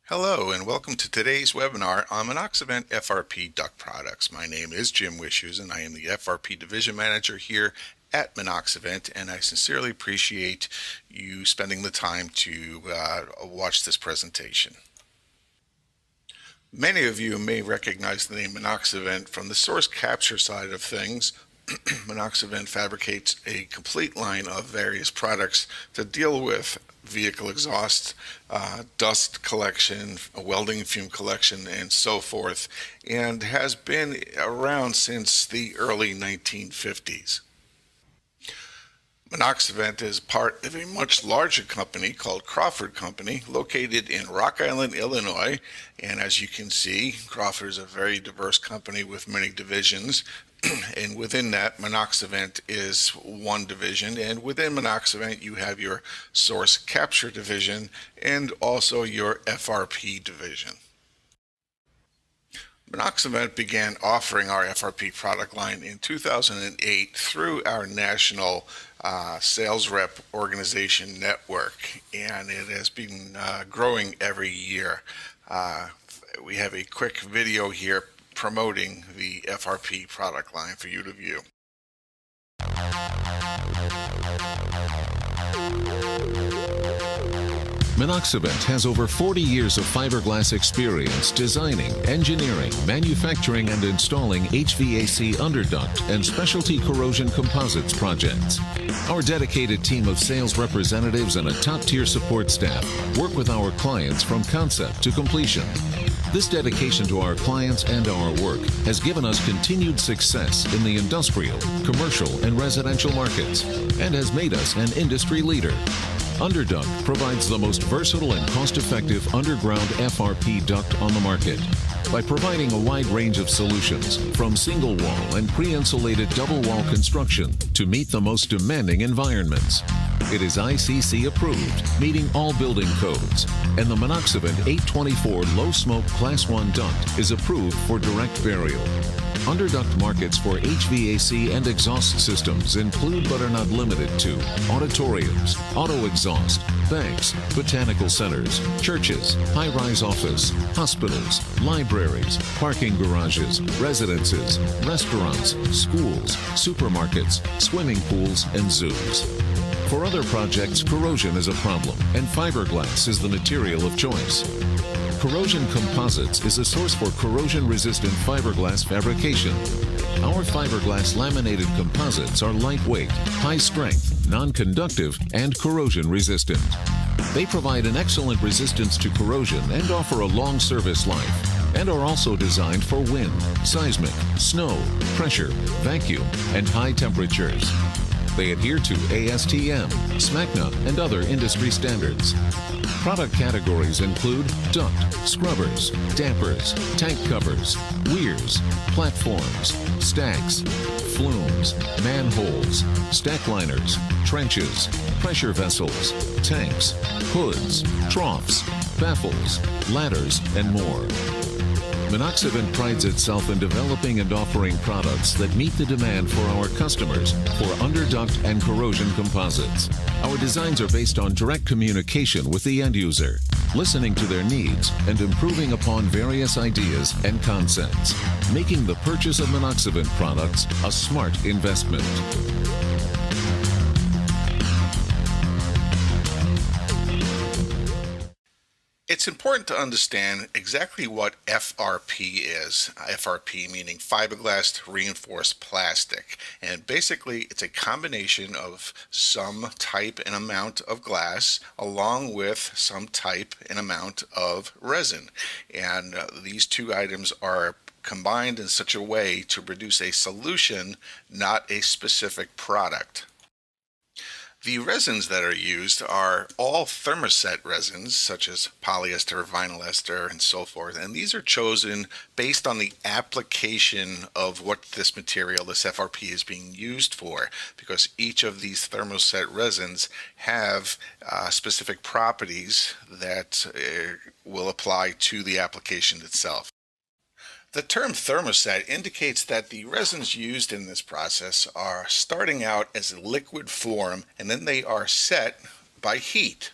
Hello and welcome to today's webinar on Monoxivent FRP duct products. My name is Jim Wishes and I am the FRP Division Manager here at Monoxivent, and I sincerely appreciate you spending the time to watch this presentation. Many of you may recognize the name Monoxivent from the source capture side of things. Monoxivent fabricates a complete line of various products to deal with vehicle exhaust, dust collection, welding fume collection, and so forth, and has been around since the early 1950s. Monoxivent is part of a much larger company called Crawford Company, located in Rock Island, Illinois. And as you can see, Crawford is a very diverse company with many divisions. And within that, Monoxivent is one division. And within Monoxivent, you have your source capture division and also your FRP division. Monoxivent began offering our FRP product line in 2008 through our national sales rep organization network, and it has been growing every year. We have a quick video here promoting the FRP product line for you to view. Monoxivent has over 40 years of fiberglass experience designing, engineering, manufacturing, and installing HVAC underduct and specialty corrosion composites projects. Our dedicated team of sales representatives and a top-tier support staff work with our clients from concept to completion. This dedication to our clients and our work has given us continued success in the industrial, commercial, and residential markets and has made us an industry leader. Underduct provides the most versatile and cost-effective underground FRP duct on the market by providing a wide range of solutions from single-wall and pre-insulated double-wall construction to meet the most demanding environments. It is ICC approved, meeting all building codes, and the Monoxivent 824 low-smoke Class 1 duct is approved for direct burial. Underduct markets for HVAC and exhaust systems include but are not limited to auditoriums, auto exhaust, banks, botanical centers, churches, high-rise office, hospitals, libraries, parking garages, residences, restaurants, schools, supermarkets, swimming pools, and zoos. For other projects, corrosion is a problem, and fiberglass is the material of choice. Corrosion Composites is a source for corrosion-resistant fiberglass fabrication. Our fiberglass laminated composites are lightweight, high-strength, non-conductive, and corrosion-resistant. They provide an excellent resistance to corrosion and offer a long service life, and are also designed for wind, seismic, snow, pressure, vacuum, and high temperatures. They adhere to ASTM, SMACNA, and other industry standards. Product categories include duct, scrubbers, dampers, tank covers, weirs, platforms, stacks, flumes, manholes, stack liners, trenches, pressure vessels, tanks, hoods, troughs, baffles, ladders, and more. Monoxivent prides itself in developing and offering products that meet the demand for our customers for underduct and corrosion composites. Our designs are based on direct communication with the end user, listening to their needs and improving upon various ideas and concepts, making the purchase of Monoxivent products a smart investment. It's important to understand exactly what FRP is. FRP meaning fiberglass reinforced plastic. And basically, it's a combination of some type and amount of glass along with some type and amount of resin. And these two items are combined in such a way to produce a solution, not a specific product. The resins that are used are all thermoset resins, such as polyester, vinyl ester, and so forth. And these are chosen based on the application of what this material, this FRP, is being used for, because each of these thermoset resins have specific properties that will apply to the application itself. The term thermoset indicates that the resins used in this process are starting out as a liquid form and then they are set by heat.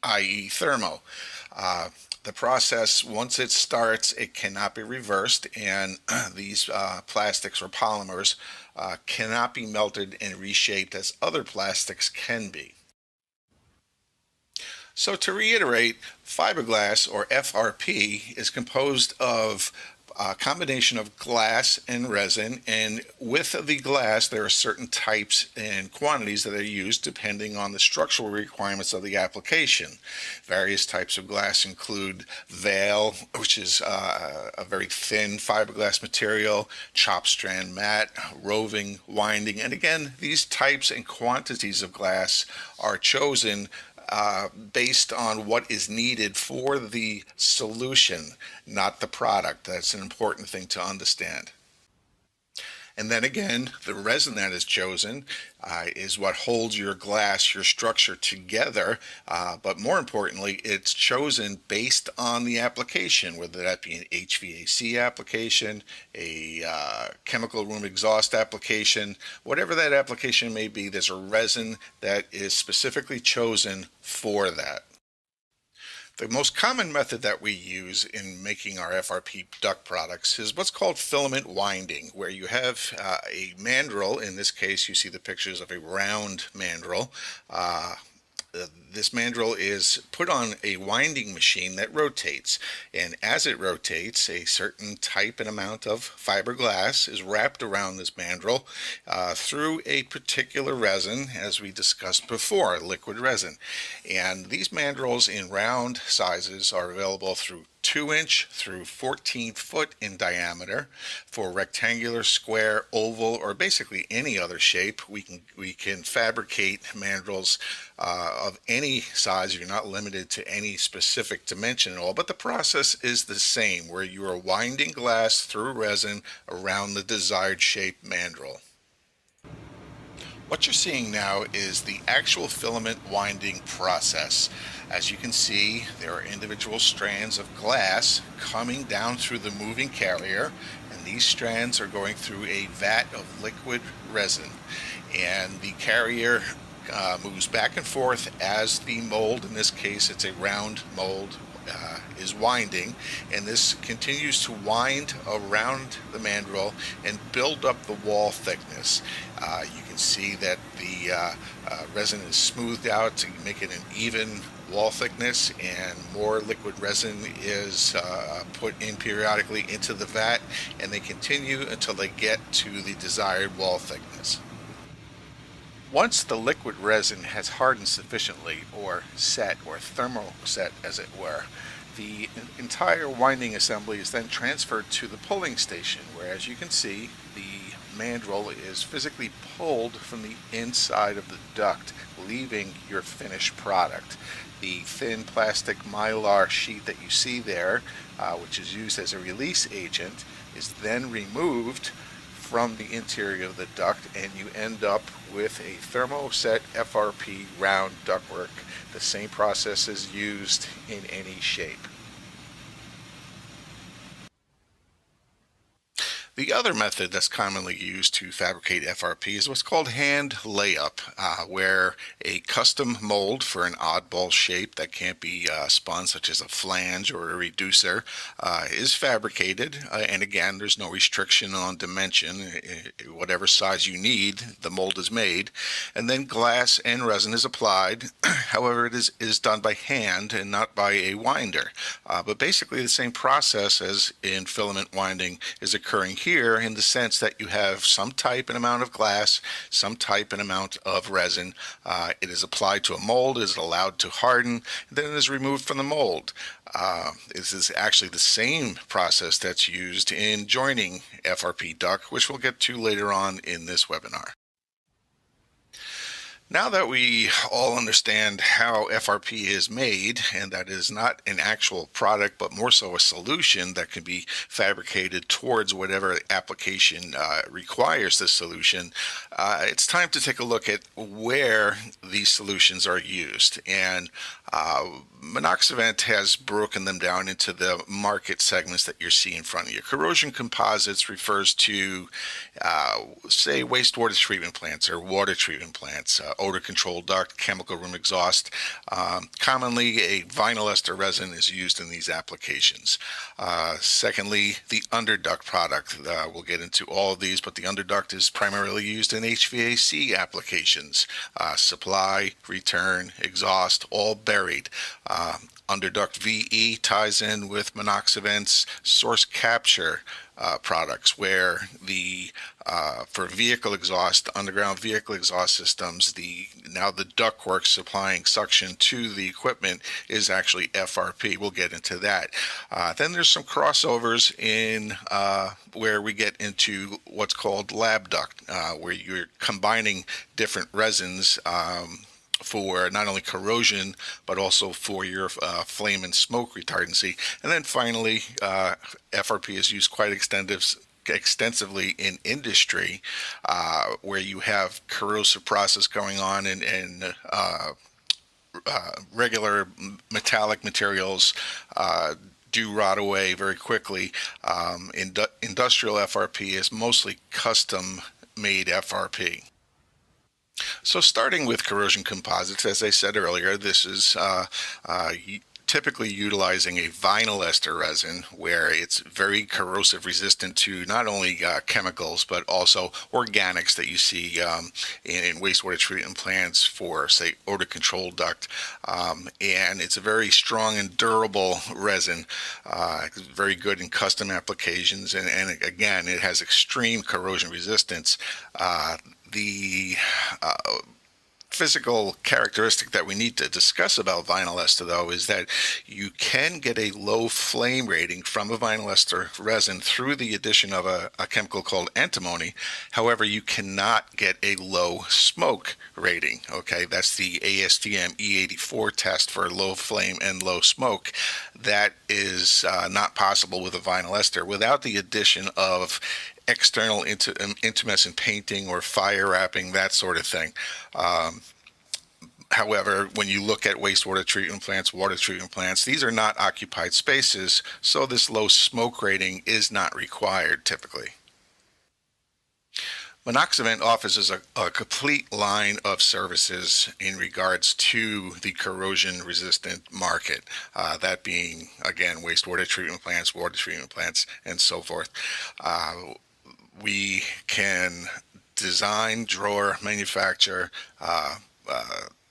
i.e. thermo. The process, once it starts, it cannot be reversed, and these plastics or polymers cannot be melted and reshaped as other plastics can be. So to reiterate, fiberglass or FRP is composed of a combination of glass and resin, and with the glass there are certain types and quantities that are used depending on the structural requirements of the application. Various types of glass include Veil, which is a very thin fiberglass material, chop strand mat, roving, winding, and again, these types and quantities of glass are chosen based on what is needed for the solution, not the product. That's an important thing to understand. And then again, the resin that is chosen is what holds your glass, your structure together. But more importantly, it's chosen based on the application, whether that be an HVAC application, a chemical room exhaust application, whatever that application may be, there's a resin that is specifically chosen for that. The most common method that we use in making our FRP duct products is what's called filament winding, where you have a mandrel. In this case, you see the pictures of a round mandrel. This mandrel is put on a winding machine that rotates, and as it rotates, a certain type and amount of fiberglass is wrapped around this mandrel through a particular resin, as we discussed before, liquid resin. And these mandrels in round sizes are available through 2-inch through 14-foot in diameter. For rectangular, square, oval, or basically any other shape, we can fabricate mandrels of any size. You're not limited to any specific dimension at all, but the process is the same, where you are winding glass through resin around the desired shape mandrel. What you're seeing now is the actual filament winding process. As you can see, there are individual strands of glass coming down through the moving carrier, and these strands are going through a vat of liquid resin. And the carrier moves back and forth as the mold, in this case it's a round mold, is winding, and this continues to wind around the mandrel and build up the wall thickness. You can see that the resin is smoothed out to make it an even wall thickness, and more liquid resin is put in periodically into the vat, and they continue until they get to the desired wall thickness. Once the liquid resin has hardened sufficiently, or set, or thermoset as it were, the entire winding assembly is then transferred to the pulling station, where, as you can see, the mandrel is physically pulled from the inside of the duct, leaving your finished product. The thin plastic mylar sheet that you see there, which is used as a release agent, is then removed from the interior of the duct, and you end up with a thermoset FRP round ductwork. The same process is used in any shape. The other method that's commonly used to fabricate FRP is what's called hand layup, where a custom mold for an oddball shape that can't be spun, such as a flange or a reducer, is fabricated. And again, there's no restriction on dimension. Whatever size you need, the mold is made. And then glass and resin is applied. However, it is done by hand and not by a winder. But basically the same process as in filament winding is occurring here, in the sense that you have some type and amount of glass, some type and amount of resin. It is applied to a mold, is allowed to harden, then it is removed from the mold. This is actually the same process that's used in joining FRP duct, which we'll get to later on in this webinar. Now that we all understand how FRP is made, and that is not an actual product but more so a solution that can be fabricated towards whatever application requires this solution, it's time to take a look at where these solutions are used. And Monoxivent has broken them down into the market segments that you see in front of you. Corrosion composites refers to, say, wastewater treatment plants or water treatment plants, odor control duct, chemical room exhaust. Commonly, a vinyl ester resin is used in these applications. Secondly, the underduct product. We'll get into all of these, but the underduct is primarily used in HVAC applications. Supply, return, exhaust, all buried. Underduct VE ties in with Monoxivent's source capture products, where the for vehicle exhaust, underground vehicle exhaust systems, now the ductwork supplying suction to the equipment is actually FRP. We'll get into that. Then there's some crossovers in where we get into what's called lab duct, where you're combining different resins for not only corrosion but also for your flame and smoke retardancy. And then finally, FRP is used quite extensively in industry, where you have corrosive process going on and regular metallic materials do rot away very quickly. Industrial FRP is mostly custom made FRP. So starting with corrosion composites, as I said earlier, this is typically utilizing a vinyl ester resin, where it's very corrosive resistant to not only chemicals but also organics that you see in wastewater treatment plants for, say, odor control duct. And it's a very strong and durable resin, very good in custom applications, and again, it has extreme corrosion resistance. The physical characteristic that we need to discuss about vinyl ester, though, is that you can get a low flame rating from a vinyl ester resin through the addition of a chemical called antimony. However, you cannot get a low smoke rating. Okay, that's the ASTM E84 test for low flame and low smoke. That is not possible with a vinyl ester without the addition of external intumescent painting or fire wrapping, that sort of thing. However, when you look at wastewater treatment plants, water treatment plants, these are not occupied spaces, so this low smoke rating is not required typically. Monoxivent offers a complete line of services in regards to the corrosion resistant market, that being, again, wastewater treatment plants, water treatment plants, and so forth. We can design, draw, manufacture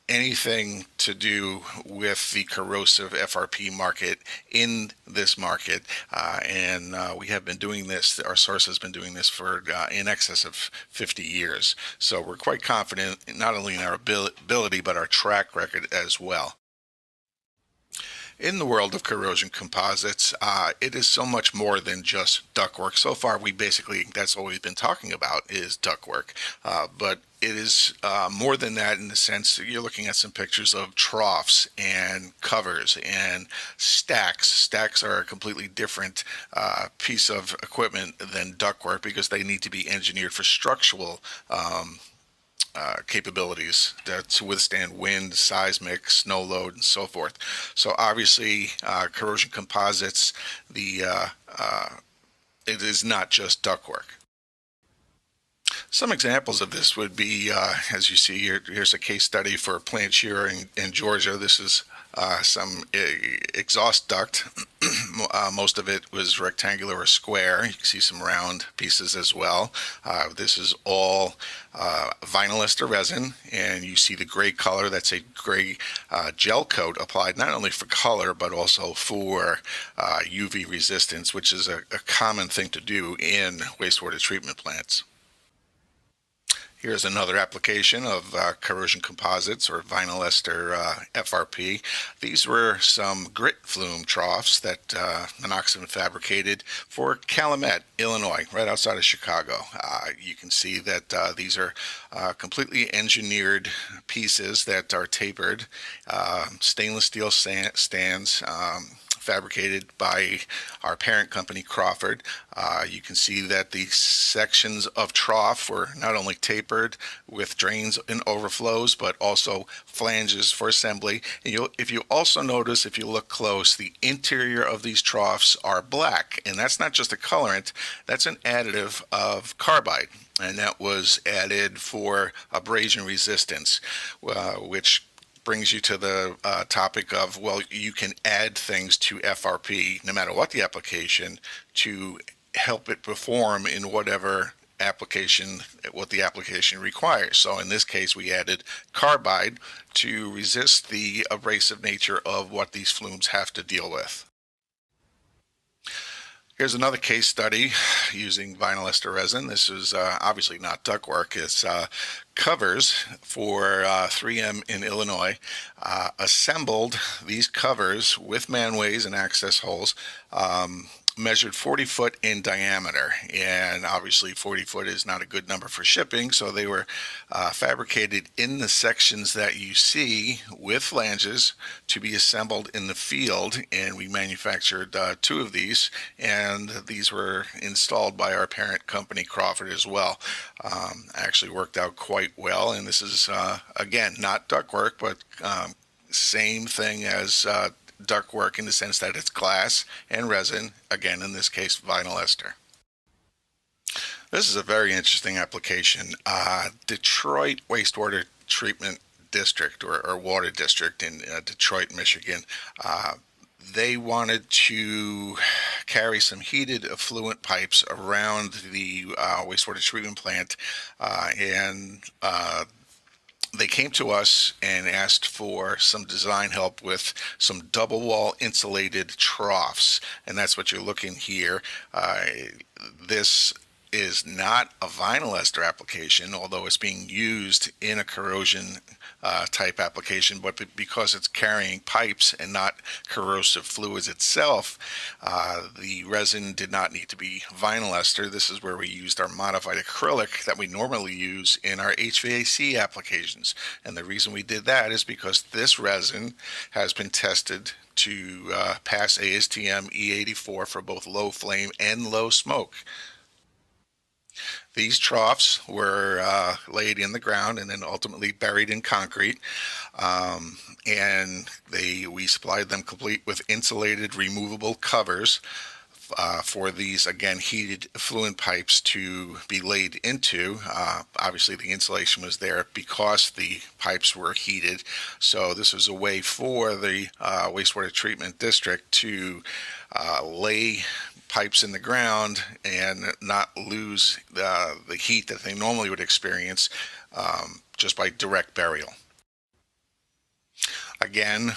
anything to do with the corrosive FRP market in this market, and we have been doing this, our source has been doing this for in excess of 50 years. So we're quite confident not only in our ability but our track record as well. In the world of corrosion composites, it is so much more than just ductwork. So far, that's all we've been talking about is ductwork. But it is more than that, in the sense that you're looking at some pictures of troughs and covers and stacks. Stacks are a completely different piece of equipment than ductwork, because they need to be engineered for structural capabilities to withstand wind, seismic, snow load, and so forth. So obviously, corrosion composites, it is not just ductwork. Some examples of this would be, as you see here, here's a case study for a plant shearer in Georgia. This is some exhaust duct. Most of it was rectangular or square. You can see some round pieces as well. This is all vinyl ester resin, and you see the gray color. That's a gray gel coat applied not only for color but also for UV resistance, which is a common thing to do in wastewater treatment plants. Here's another application of corrosion composites, or vinyl ester FRP. These were some grit flume troughs that Monoxivent fabricated for Calumet, Illinois, right outside of Chicago. You can see that these are completely engineered pieces that are tapered, stainless steel stands, fabricated by our parent company, Crawford. You can see that the sections of trough were not only tapered with drains and overflows, but also flanges for assembly. And if you also notice, if you look close, the interior of these troughs are black, and that's not just a colorant, that's an additive of carbide, and that was added for abrasion resistance, which brings you to the topic of, well, you can add things to FRP, no matter what the application, to help it perform in whatever application, what the application requires. So in this case, we added carbide to resist the abrasive nature of what these flumes have to deal with. Here's another case study using vinyl ester resin. This is obviously not ductwork. It's covers for 3M in Illinois. Assembled these covers with manways and access holes, measured 40 foot in diameter, and obviously 40 foot is not a good number for shipping, so they were fabricated in the sections that you see with flanges to be assembled in the field, and we manufactured 2 of these, and these were installed by our parent company, Crawford, as well. Actually worked out quite well, and this is again not ductwork, but same thing as ductwork in the sense that it's glass and resin, again in this case vinyl ester. This is a very interesting application. Detroit wastewater treatment district, or water district in Detroit, Michigan. They wanted to carry some heated effluent pipes around the wastewater treatment plant, and they came to us and asked for some design help with some double wall insulated troughs, and that's what you're looking here. This is not a vinyl ester application, although it's being used in a corrosion type application, but because it's carrying pipes and not corrosive fluids itself, the resin did not need to be vinyl ester. This is where we used our modified acrylic that we normally use in our HVAC applications, and the reason we did that is because this resin has been tested to pass ASTM E84 for both low flame and low smoke. These troughs were laid in the ground and then ultimately buried in concrete, and we supplied them complete with insulated removable covers for these, again, heated effluent pipes to be laid into. Obviously the insulation was there because the pipes were heated, so this was a way for the wastewater treatment district to lay pipes in the ground and not lose the heat that they normally would experience just by direct burial. Again,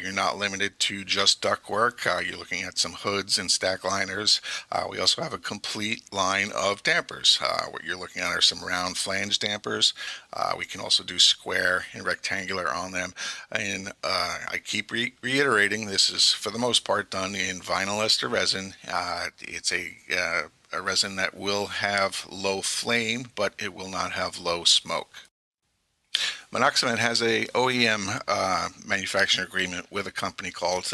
you're not limited to just ductwork. You're looking at some hoods and stack liners. We also have a complete line of dampers. What you're looking at are some round flange dampers. We can also do square and rectangular on them. And I keep reiterating, this is for the most part done in vinyl ester resin. It's a resin that will have low flame, but it will not have low smoke. Monoxivent has a OEM manufacturing agreement with a company called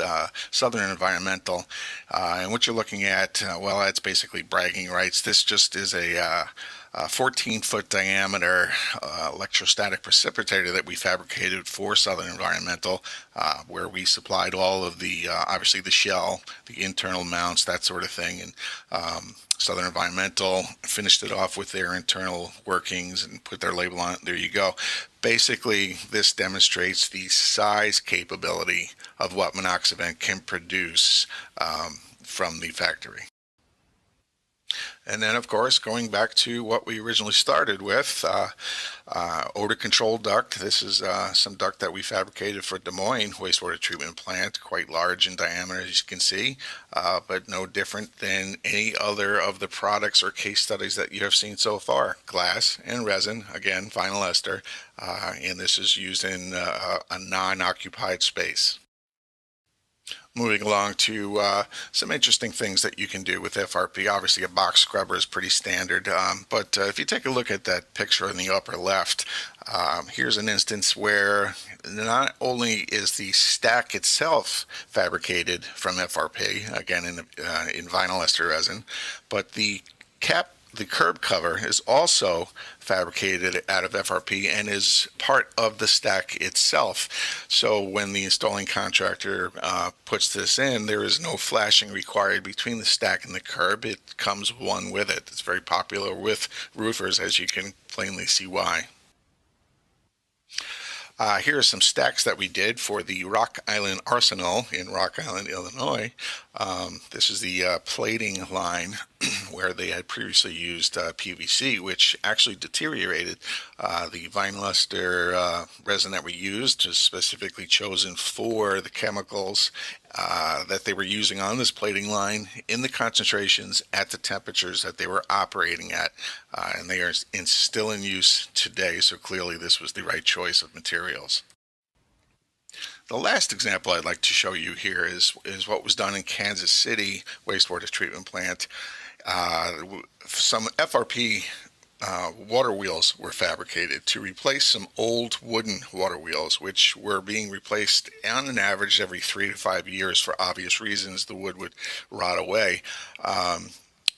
Southern Environmental, and what you're looking at, well, that's basically bragging rights. This just is a 14-foot diameter electrostatic precipitator that we fabricated for Southern Environmental, where we supplied all of the, obviously the shell, the internal mounts, that sort of thing, and Southern Environmental finished it off with their internal workings and put their label on it. There you go. Basically, this demonstrates the size capability of what Monoxivent can produce from the factory. And then, of course, going back to what we originally started with, odor control duct. This is some duct that we fabricated for Des Moines wastewater treatment plant, quite large in diameter, as you can see, but no different than any other of the products or case studies that you have seen so far. Glass and resin, again, vinyl ester, and this is used in a non-occupied space. Moving along to some interesting things that you can do with FRP. Obviously, a box scrubber is pretty standard, but if you take a look at that picture in the upper left, here's an instance where not only is the stack itself fabricated from FRP, again in vinyl ester resin, but the curb cover is also fabricated out of FRP and is part of the stack itself. So when the installing contractor puts this in, there is no flashing required between the stack and the curb. It comes one with it. It's very popular with roofers, as you can plainly see why. Here are some stacks that we did for the Rock Island Arsenal in Rock Island, Illinois. This is the plating line where they had previously used PVC, which actually deteriorated. The vinyl ester resin that we used was specifically chosen for the chemicals that they were using on this plating line in the concentrations at the temperatures that they were operating at, and they are still in use today, so clearly this was the right choice of materials. The last example I'd like to show you here is what was done in Kansas City wastewater treatment plant. Some FRP water wheels were fabricated to replace some old wooden water wheels, which were being replaced on an average every 3 to 5 years for obvious reasons. The wood would rot away.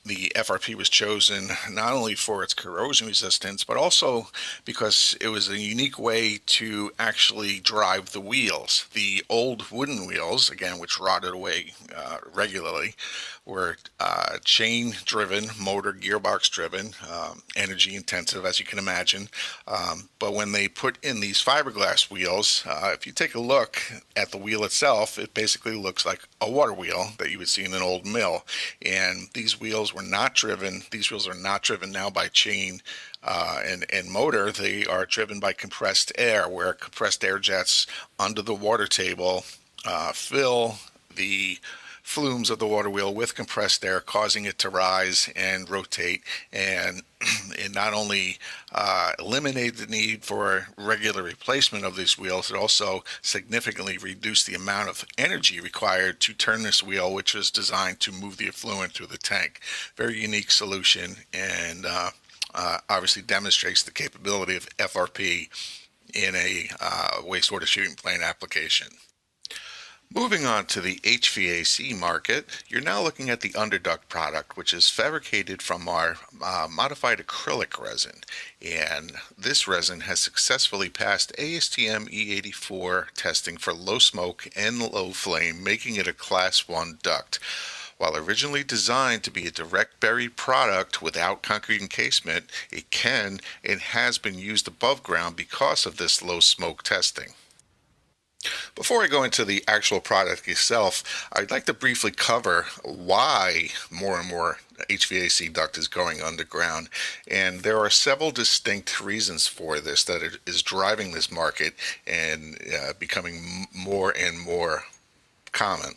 The FRP was chosen not only for its corrosion resistance, but also because it was a unique way to actually drive the wheels. The old wooden wheels, again, which rotted away regularly, were chain driven, motor gearbox driven, energy intensive, as you can imagine. But when they put in these fiberglass wheels, if you take a look at the wheel itself, it basically looks like a water wheel that you would see in an old mill. And these wheels are not driven now by chain and motor. They are driven by compressed air, where compressed air jets under the water table fill the flumes of the water wheel with compressed air, causing it to rise and rotate, and it not only eliminated the need for regular replacement of these wheels, it also significantly reduced the amount of energy required to turn this wheel, which was designed to move the effluent through the tank. Very unique solution, and obviously demonstrates the capability of FRP in a wastewater treatment plant application. Moving on to the HVAC market, you're now looking at the underduct product, which is fabricated from our modified acrylic resin. And this resin has successfully passed ASTM E84 testing for low smoke and low flame, making it a Class 1 duct. While originally designed to be a direct buried product without concrete encasement, it can and has been used above ground because of this low smoke testing. Before I go into the actual product itself, I'd like to briefly cover why more and more HVAC duct is going underground. And there are several distinct reasons for this that is driving this market and becoming more and more common.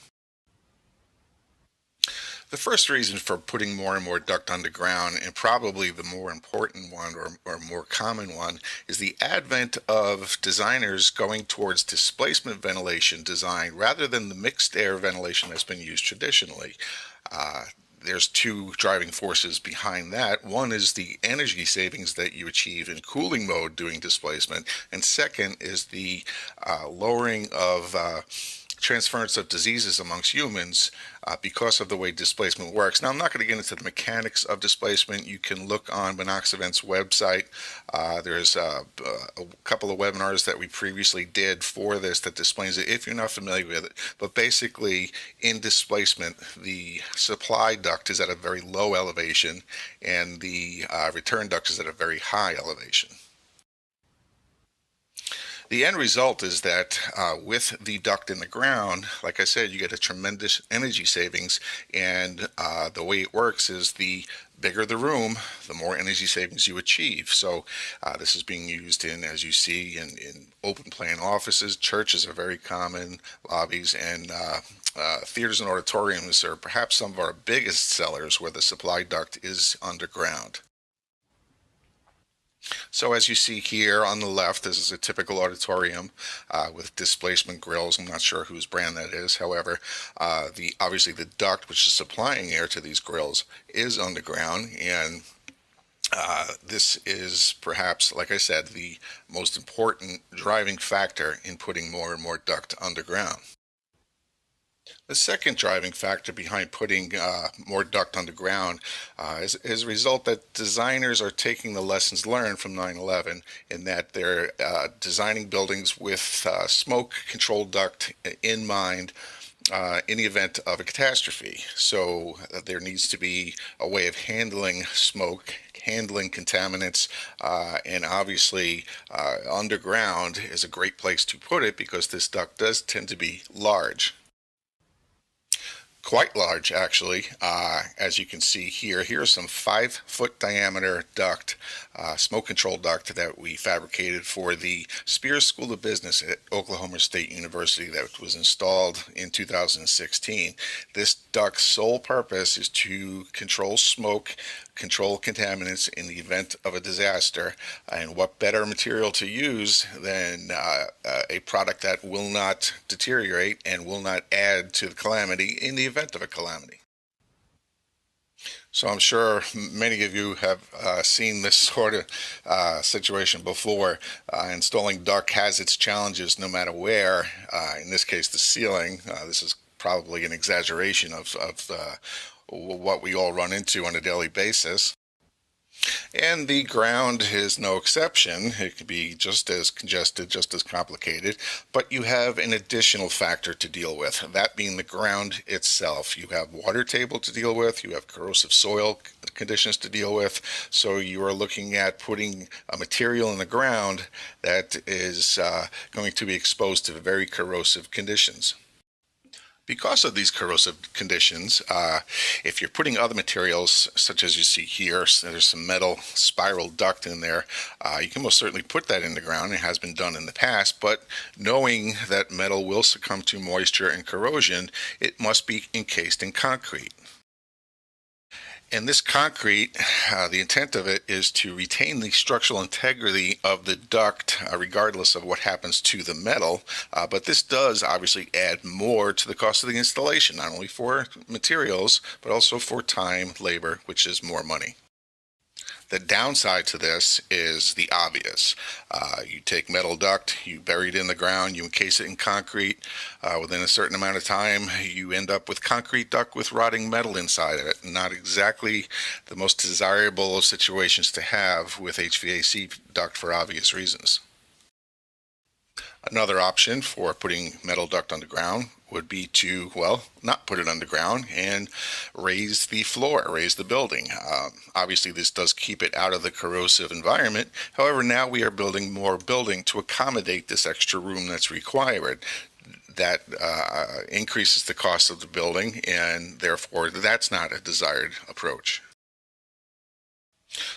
The first reason for putting more and more duct underground, and probably the more important one or more common one, is the advent of designers going towards displacement ventilation design rather than the mixed air ventilation that's been used traditionally. There's two driving forces behind that. One is the energy savings that you achieve in cooling mode doing displacement, and second is the lowering of transference of diseases amongst humans because of the way displacement works. Now, I'm not going to get into the mechanics of displacement. You can look on Monoxivent's website. There's a couple of webinars that we previously did for this that displays it if you're not familiar with it. But basically, in displacement, the supply duct is at a very low elevation and the return duct is at a very high elevation. The end result is that with the duct in the ground, like I said, you get a tremendous energy savings, and the way it works is the bigger the room, the more energy savings you achieve. So this is being used in, as you see, in open plan offices. Churches are very common, lobbies, and theaters and auditoriums are perhaps some of our biggest sellers where the supply duct is underground. So as you see here on the left, this is a typical auditorium with displacement grills. I'm not sure whose brand that is. However, the obviously the duct which is supplying air to these grills is underground, and this is perhaps, like I said, the most important driving factor in putting more and more duct underground. The second driving factor behind putting more duct underground is a result that designers are taking the lessons learned from 9/11 in that they're designing buildings with smoke control duct in mind in the event of a catastrophe. So there needs to be a way of handling smoke, handling contaminants, and obviously underground is a great place to put it because this duct does tend to be large. Quite large, actually. As you can see here, here's some 5-foot diameter duct, smoke control duct that we fabricated for the Spears School of Business at Oklahoma State University that was installed in 2016. This duct's sole purpose is to control smoke, control contaminants in the event of a disaster. And what better material to use than a product that will not deteriorate and will not add to the calamity in the event of a calamity. So I'm sure many of you have seen this sort of situation before. Installing duct has its challenges no matter where. In this case, the ceiling. This is probably an exaggeration of what we all run into on a daily basis. And the ground is no exception. It can be just as congested, just as complicated, but you have an additional factor to deal with, that being the ground itself. You have water table to deal with, you have corrosive soil conditions to deal with, so you are looking at putting a material in the ground that is going to be exposed to very corrosive conditions. Because of these corrosive conditions, if you're putting other materials, such as you see here, so there's some metal spiral duct in there, you can most certainly put that in the ground. It has been done in the past, but knowing that metal will succumb to moisture and corrosion, it must be encased in concrete. And this concrete, the intent of it is to retain the structural integrity of the duct, regardless of what happens to the metal. But this does obviously add more to the cost of the installation, not only for materials, but also for time, labor, which is more money. The downside to this is the obvious. You take metal duct, you bury it in the ground, you encase it in concrete. Within a certain amount of time, you end up with concrete duct with rotting metal inside of it. Not exactly the most desirable of situations to have with HVAC duct for obvious reasons. Another option for putting metal duct underground would be to, well, not put it underground and raise the floor, raise the building. Obviously, this does keep it out of the corrosive environment. However, now we are building more building to accommodate this extra room that's required. That increases the cost of the building, and therefore that's not a desired approach.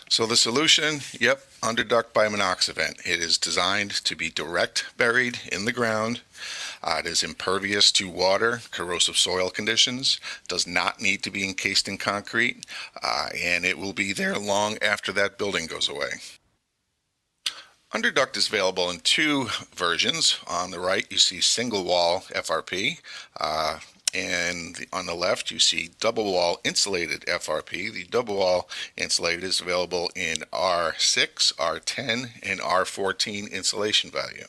So the solution, yep, underduct by Monoxivent. It is designed to be direct buried in the ground. It is impervious to water, corrosive soil conditions, does not need to be encased in concrete, and it will be there long after that building goes away. Underduct is available in two versions. On the right, you see single wall FRP. And on the left, you see double wall insulated FRP. The double wall insulated is available in R6, R10, and R14 insulation value.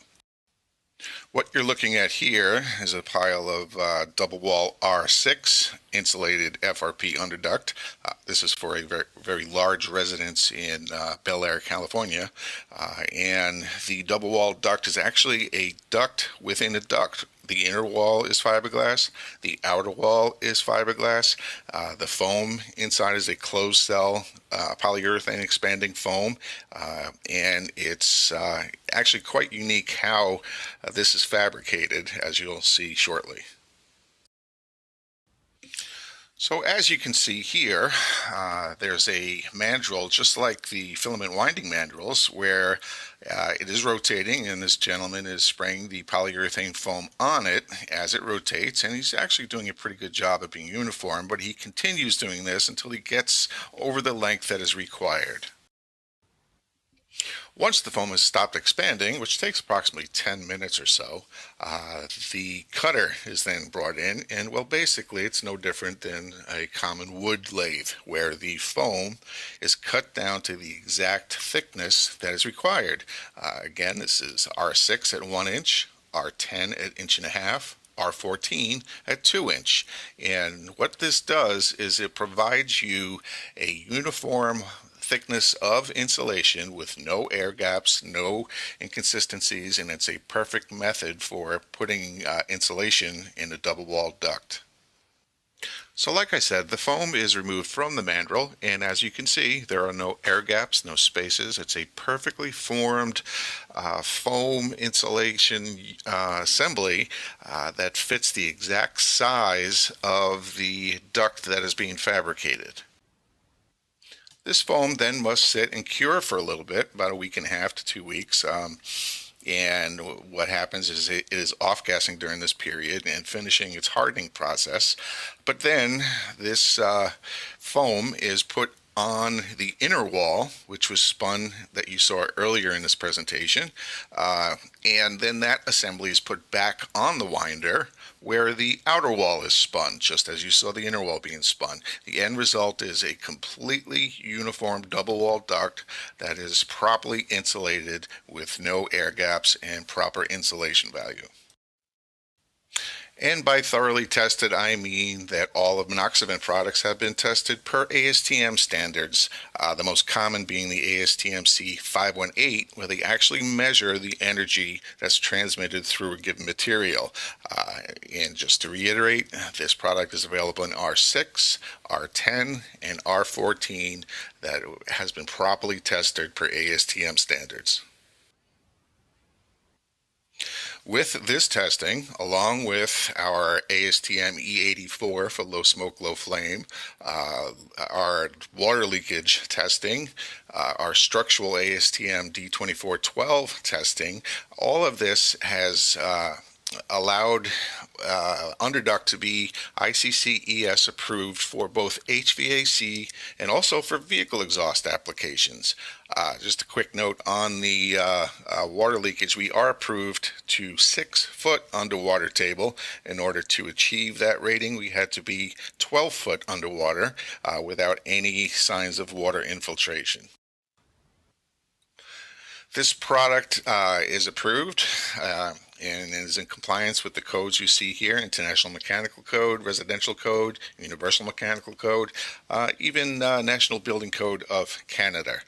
What you're looking at here is a pile of double wall R6 insulated FRP underduct. This is for a very large residence in Bel Air, California. And the double wall duct is actually a duct within a duct. The inner wall is fiberglass, the outer wall is fiberglass. The foam inside is a closed cell polyurethane expanding foam, and it's actually quite unique how this is fabricated, as you'll see shortly. So as you can see here, there's a mandrel just like the filament winding mandrels where it is rotating, and this gentleman is spraying the polyurethane foam on it as it rotates, and he's actually doing a pretty good job of being uniform, but he continues doing this until he gets over the length that is required. Once the foam has stopped expanding, which takes approximately 10 minutes or so, the cutter is then brought in, and well, basically it's no different than a common wood lathe where the foam is cut down to the exact thickness that is required. Again, this is R6 at 1 inch, R10 at inch and a half, R14 at 2 inch. And what this does is it provides you a uniform thickness of insulation with no air gaps, no inconsistencies, and it's a perfect method for putting insulation in a double-walled duct. So like I said, the foam is removed from the mandrel, and as you can see, there are no air gaps, no spaces. It's a perfectly formed foam insulation assembly that fits the exact size of the duct that is being fabricated. This foam then must sit and cure for a little bit, about a week and a half to 2 weeks. And what happens is it is off-gassing during this period and finishing its hardening process. But then this foam is put on the inner wall, which was spun that you saw earlier in this presentation, and then that assembly is put back on the winder where the outer wall is spun, just as you saw the inner wall being spun. The end result is a completely uniform double-walled duct that is properly insulated with no air gaps and proper insulation value. And by thoroughly tested, I mean that all of Monoxivent products have been tested per ASTM standards, the most common being the ASTM C518, where they actually measure the energy that's transmitted through a given material. And just to reiterate, this product is available in R6, R10, and R14 that has been properly tested per ASTM standards. With this testing, along with our ASTM E84 for low smoke, low flame, our water leakage testing, our structural ASTM D2412 testing, all of this has allowed underduct to be ICC-ES approved for both HVAC and also for vehicle exhaust applications. Just a quick note on the water leakage, we are approved to 6-foot underwater table. In order to achieve that rating, we had to be 12-foot underwater without any signs of water infiltration. This product is approved and is in compliance with the codes you see here: International Mechanical Code, Residential Code, Universal Mechanical Code, even National Building Code of Canada.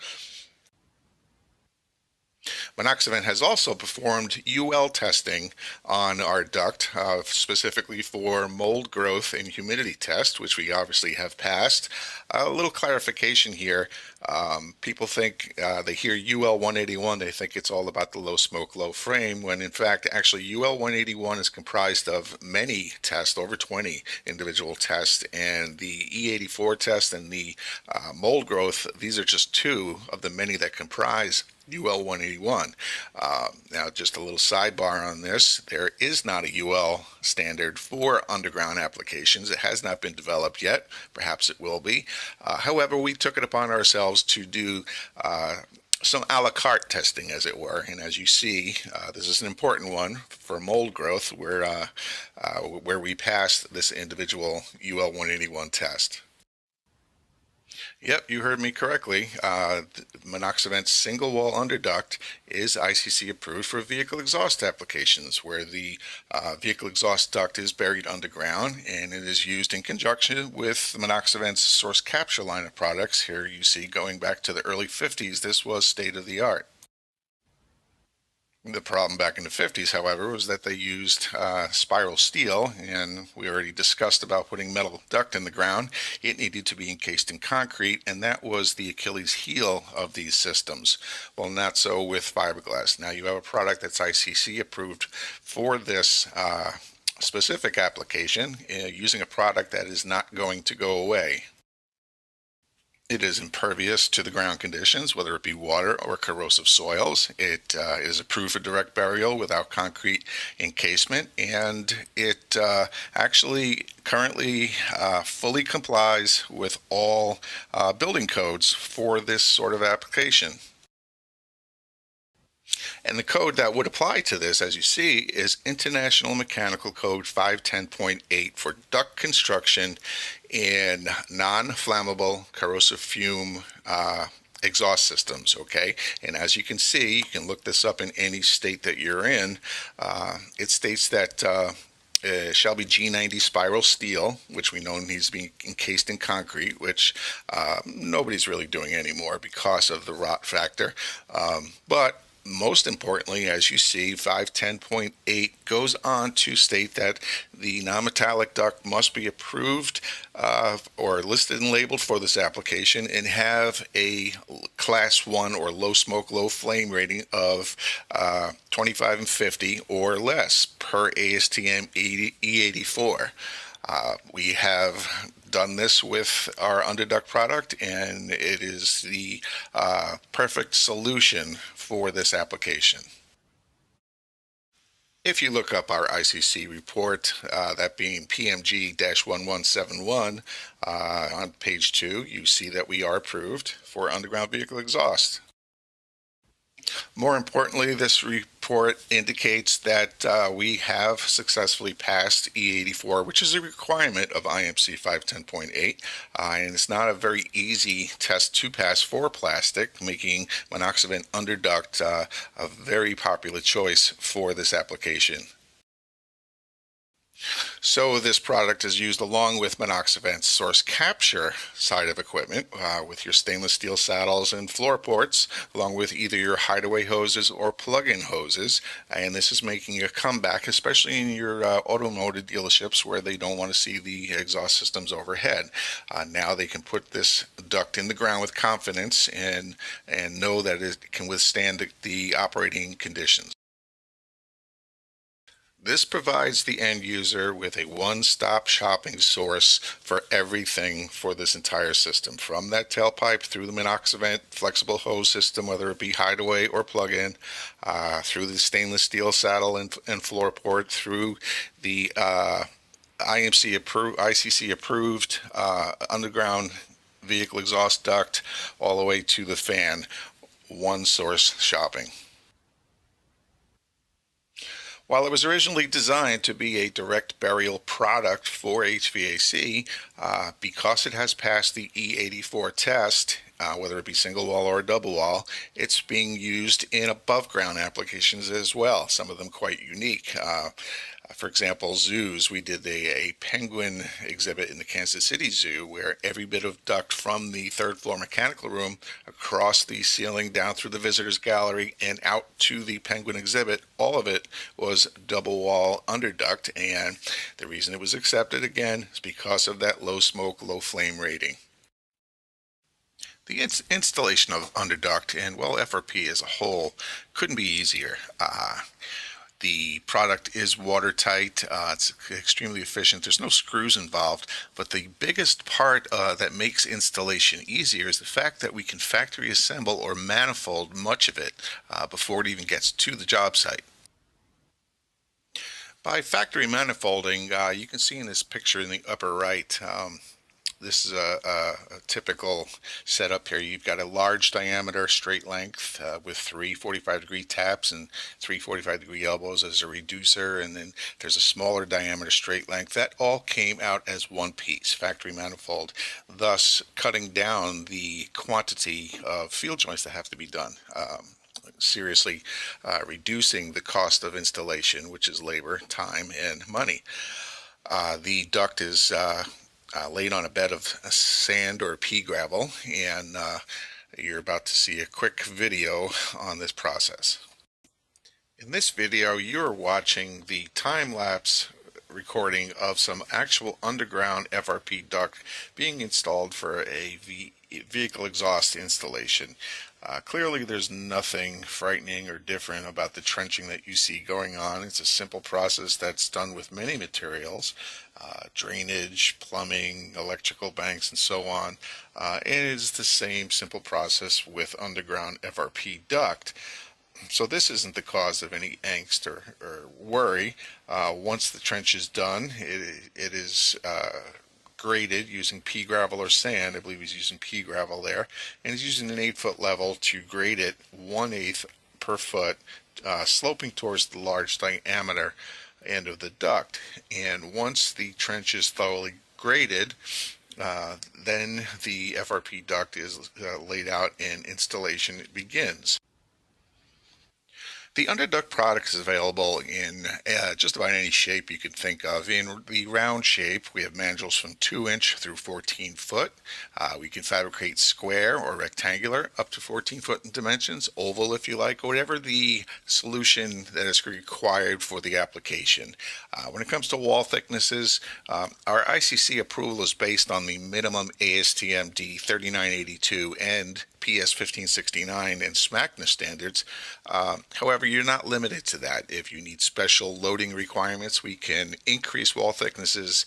Monoxivent has also performed UL testing on our duct, specifically for mold growth and humidity test, which we obviously have passed. A little clarification here. People think they hear UL 181, they think it's all about the low smoke, low flame, when in fact, actually UL 181 is comprised of many tests, over 20 individual tests, and the E84 test and the mold growth, these are just two of the many that comprise UL 181. Now, just a little sidebar on this. There is not a UL standard for underground applications. It has not been developed yet. Perhaps it will be. However, we took it upon ourselves to do some a la carte testing, as it were. And as you see, this is an important one for mold growth where we passed this individual UL 181 test. Yep, you heard me correctly. Monoxivent's single wall underduct is ICC approved for vehicle exhaust applications, where the vehicle exhaust duct is buried underground, and it is used in conjunction with Monoxivent's source capture line of products. Here you see, going back to the early 50s, this was state of the art. The problem back in the 50s, however, was that they used spiral steel, and we already discussed about putting metal duct in the ground. It needed to be encased in concrete, and that was the Achilles heel of these systems. Well, not so with fiberglass. Now you have a product that's ICC approved for this specific application, using a product that is not going to go away. It is impervious to the ground conditions, whether it be water or corrosive soils. It is approved for direct burial without concrete encasement, and it actually currently fully complies with all building codes for this sort of application. And the code that would apply to this, as you see, is International Mechanical Code 510.8 for duct construction in non-flammable corrosive fume exhaust systems. Okay, and as you can see, you can look this up in any state that you're in. It states that shall be G90 spiral steel, which we know needs to be encased in concrete, which nobody's really doing anymore because of the rot factor. But most importantly, as you see, 510.8 goes on to state that the non-metallic duct must be approved or listed and labeled for this application and have a class 1 or low smoke, low flame rating of 25 and 50 or less per ASTM E84. We have done this with our underduct product, and it is the perfect solution for this application. If you look up our ICC report, that being PMG-1171, on page 2, you see that we are approved for underground vehicle exhaust. More importantly, this report indicates that we have successfully passed E84, which is a requirement of IMC 510.8, and it's not a very easy test to pass for plastic, making Monoxivent underduct a very popular choice for this application. So this product is used along with Monoxivent's source capture side of equipment with your stainless steel saddles and floor ports, along with either your hideaway hoses or plug-in hoses. And this is making a comeback, especially in your automotive dealerships where they don't want to see the exhaust systems overhead. Now they can put this duct in the ground with confidence and know that it can withstand the operating conditions. This provides the end user with a one-stop shopping source for everything for this entire system, from that tailpipe through the Monoxivent flexible hose system, whether it be hideaway or plug-in, through the stainless steel saddle and floor port, through the ICC approved underground vehicle exhaust duct, all the way to the fan. One source shopping. While it was originally designed to be a direct burial product for HVAC, because it has passed the E84 test, whether it be single wall or double wall, it's being used in above ground applications as well, some of them quite unique. For example, zoos. We did a penguin exhibit in the Kansas City Zoo where every bit of duct from the third floor mechanical room across the ceiling down through the visitors gallery and out to the penguin exhibit, all of it was double wall underduct, and the reason it was accepted again is because of that low smoke, low flame rating. The installation of underduct and, well, FRP as a whole couldn't be easier. The product is watertight. It's extremely efficient. There's no screws involved, but the biggest part that makes installation easier is the fact that we can factory assemble or manifold much of it before it even gets to the job site. By factory manifolding, you can see in this picture in the upper right, this is a typical setup here. You've got a large diameter straight length with 3 45-degree taps and 3 45-degree elbows as a reducer, and then there's a smaller diameter straight length. That all came out as one piece, factory manifold, thus cutting down the quantity of field joints that have to be done. Seriously reducing the cost of installation, which is labor, time, and money. The duct is laid on a bed of sand or pea gravel, and you're about to see a quick video on this process. In this video, you're watching the time-lapse recording of some actual underground FRP duct being installed for a vehicle exhaust installation. Clearly there's nothing frightening or different about the trenching that you see going on. It's a simple process that's done with many materials, drainage, plumbing, electrical banks, and so on. And it is the same simple process with underground FRP duct. So this isn't the cause of any angst or worry. Once the trench is done, it is graded using pea gravel or sand. I believe he's using pea gravel there, and he's using an 8-foot level to grade it 1/8 per foot sloping towards the large diameter end of the duct. And once the trench is thoroughly graded, then the FRP duct is laid out and installation begins. The underduct product is available in just about any shape you could think of. In the round shape, we have mandrels from 2-inch through 14 foot. We can fabricate square or rectangular up to 14 foot in dimensions, oval if you like, or whatever the solution that is required for the application. When it comes to wall thicknesses, our ICC approval is based on the minimum ASTM D3982 and PS 1569 and SMACNA standards. However, you're not limited to that. If you need special loading requirements, we can increase wall thicknesses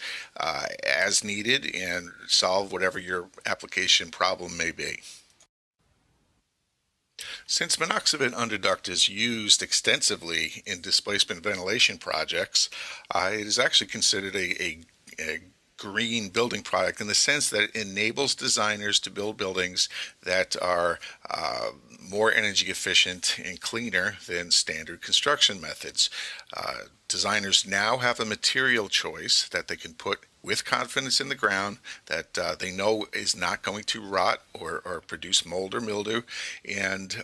as needed and solve whatever your application problem may be. Since monoxivent underduct is used extensively in displacement ventilation projects, it is actually considered a green building product in the sense that it enables designers to build buildings that are more energy efficient and cleaner than standard construction methods. Designers now have a material choice that they can put with confidence in the ground that they know is not going to rot or produce mold or mildew, and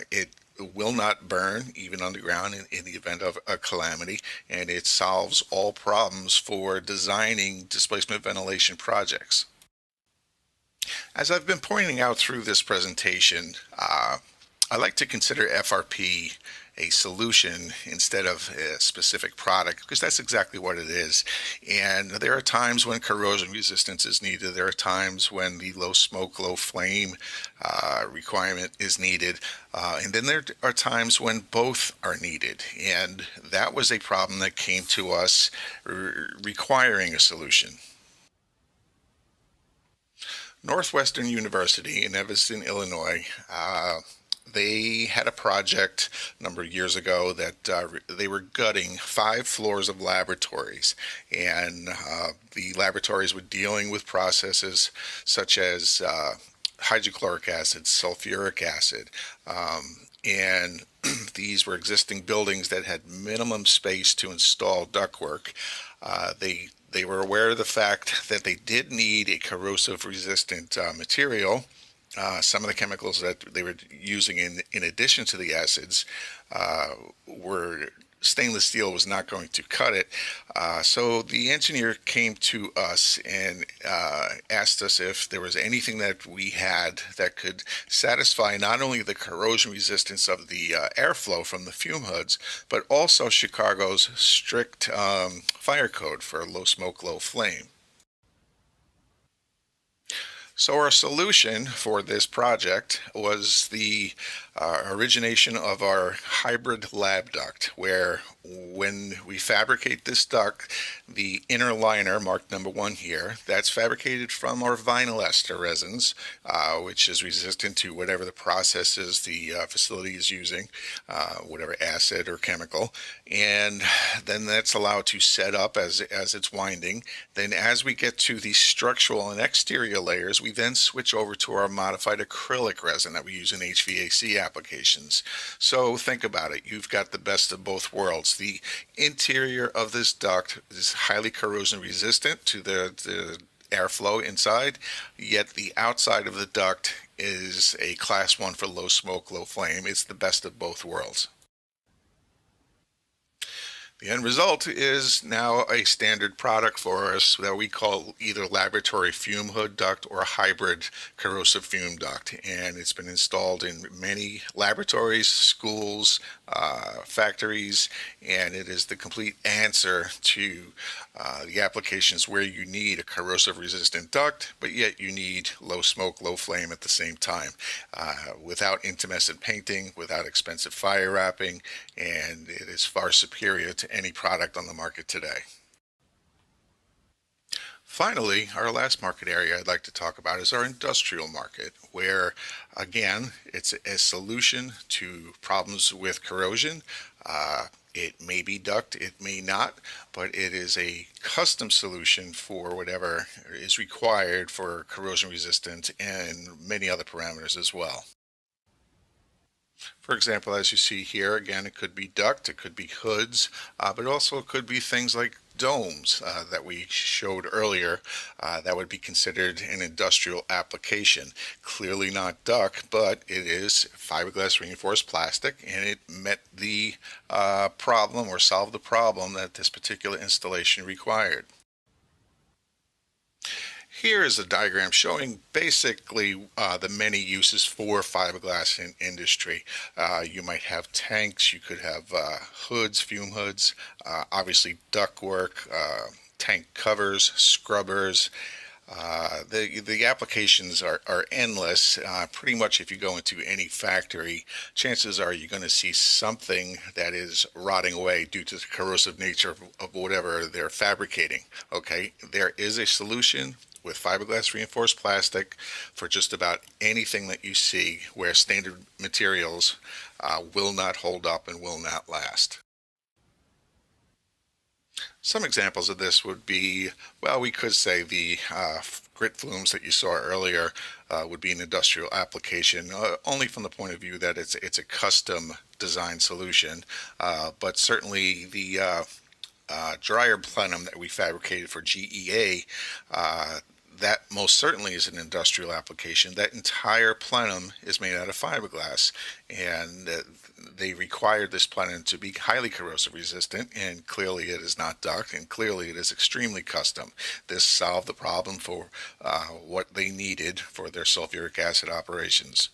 it will not burn even underground in the event of a calamity, and it solves all problems for designing displacement ventilation projects. As I've been pointing out through this presentation, I like to consider FRP a solution instead of a specific product, because that's exactly what it is. And there are times when corrosion resistance is needed. There are times when the low smoke, low flame requirement is needed. And then there are times when both are needed. And that was a problem that came to us requiring a solution. Northwestern University in Evanston, Illinois, they had a project a number of years ago that they were gutting 5 floors of laboratories, and the laboratories were dealing with processes such as hydrochloric acid, sulfuric acid, and these were existing buildings that had minimum space to install ductwork. They were aware of the fact that they did need a corrosive resistant material. Some of the chemicals that they were using in addition to the acids were stainless steel was not going to cut it. So the engineer came to us and asked us if there was anything that we had that could satisfy not only the corrosion resistance of the airflow from the fume hoods, but also Chicago's strict fire code for low smoke, low flame. So our solution for this project was the origination of our hybrid lab duct, where when we fabricate this duct, the inner liner, marked number 1 here, that's fabricated from our vinyl ester resins, which is resistant to whatever the process is the facility is using, whatever acid or chemical, and then that's allowed to set up as it's winding. Then as we get to the structural and exterior layers, we then switch over to our modified acrylic resin that we use in HVAC applications. So think about it. You've got the best of both worlds. The interior of this duct is highly corrosion resistant to the airflow inside, yet the outside of the duct is a class 1 for low smoke, low flame. It's the best of both worlds. The end result is now a standard product for us that we call either laboratory fume hood duct or hybrid corrosive fume duct. And it's been installed in many laboratories, schools, factories, and it is the complete answer to the applications where you need a corrosive resistant duct, but yet you need low smoke, low flame at the same time, without intumescent painting, without expensive fire wrapping, and it is far superior to any product on the market today. Finally, our last market area I'd like to talk about is our industrial market, where, again, it's a solution to problems with corrosion. It may be duct, it may not, but it is a custom solution for whatever is required for corrosion resistance and many other parameters as well. For example, as you see here, again, it could be duct, it could be hoods, but also it could be things like domes that we showed earlier that would be considered an industrial application. Clearly not duct, but it is fiberglass reinforced plastic, and it met the problem or solved the problem that this particular installation required. Here is a diagram showing basically the many uses for fiberglass in industry. You might have tanks, you could have hoods, fume hoods, obviously ductwork, tank covers, scrubbers. The applications are endless. Pretty much if you go into any factory, chances are you're going to see something that is rotting away due to the corrosive nature of whatever they're fabricating. Okay, there is a solution with fiberglass reinforced plastic for just about anything that you see where standard materials will not hold up and will not last. Some examples of this would be, well, we could say the grit flumes that you saw earlier would be an industrial application, only from the point of view that it's a custom design solution, but certainly the dryer plenum that we fabricated for GEA, that most certainly is an industrial application. That entire plenum is made out of fiberglass, and they required this plenum to be highly corrosive resistant, and clearly it is not duct, and clearly it is extremely custom. This solved the problem for what they needed for their sulfuric acid operations.